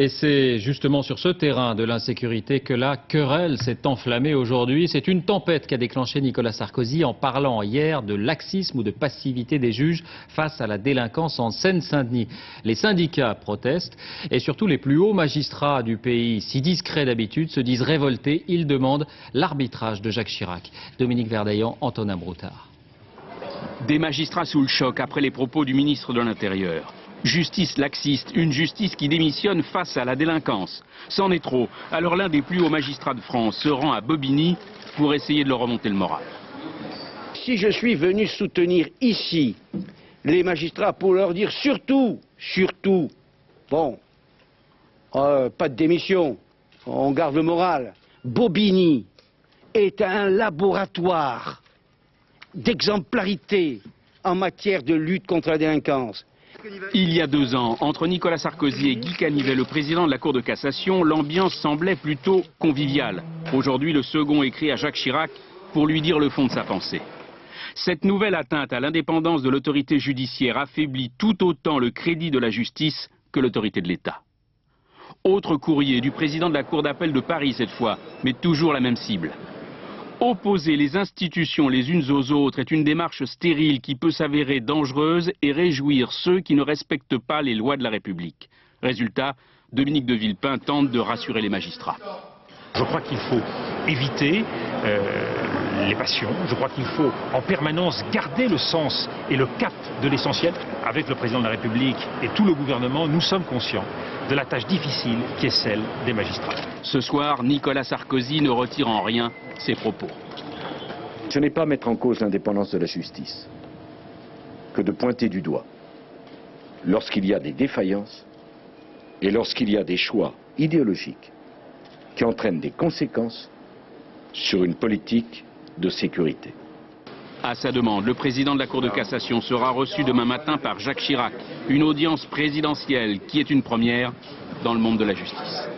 Et c'est justement sur ce terrain de l'insécurité que la querelle s'est enflammée aujourd'hui. C'est une tempête qu'a déclenché Nicolas Sarkozy en parlant hier de laxisme ou de passivité des juges face à la délinquance en Seine-Saint-Denis. Les syndicats protestent et surtout les plus hauts magistrats du pays, si discrets d'habitude, se disent révoltés. Ils demandent l'arbitrage de Jacques Chirac. Dominique Verdaillan, Antonin Broutard. Des magistrats sous le choc après les propos du ministre de l'Intérieur. Justice laxiste, une justice qui démissionne face à la délinquance. C'en est trop. Alors l'un des plus hauts magistrats de France se rend à Bobigny pour essayer de leur remonter le moral. Si je suis venu soutenir ici les magistrats pour leur dire surtout, bon, pas de démission, on garde le moral. Bobigny est un laboratoire d'exemplarité en matière de lutte contre la délinquance. Il y a 2 ans, entre Nicolas Sarkozy et Guy Canivet, le président de la Cour de cassation, l'ambiance semblait plutôt conviviale. Aujourd'hui, le second écrit à Jacques Chirac pour lui dire le fond de sa pensée. Cette nouvelle atteinte à l'indépendance de l'autorité judiciaire affaiblit tout autant le crédit de la justice que l'autorité de l'État. Autre courrier du président de la Cour d'appel de Paris cette fois, mais toujours la même cible. Opposer les institutions les unes aux autres est une démarche stérile qui peut s'avérer dangereuse et réjouir ceux qui ne respectent pas les lois de la République. Résultat, Dominique de Villepin tente de rassurer les magistrats. Je crois qu'il faut éviter les passions. Je crois qu'il faut en permanence garder le sens et le cap de l'essentiel. Avec le président de la République et tout le gouvernement, nous sommes conscients de la tâche difficile qui est celle des magistrats. Ce soir, Nicolas Sarkozy ne retire en rien ses propos. Ce n'est pas mettre en cause l'indépendance de la justice que de pointer du doigt lorsqu'il y a des défaillances et lorsqu'il y a des choix idéologiques qui entraînent des conséquences sur une politique de sécurité. À sa demande, le président de la Cour de cassation sera reçu demain matin par Jacques Chirac. Une audience présidentielle qui est une première dans le monde de la justice.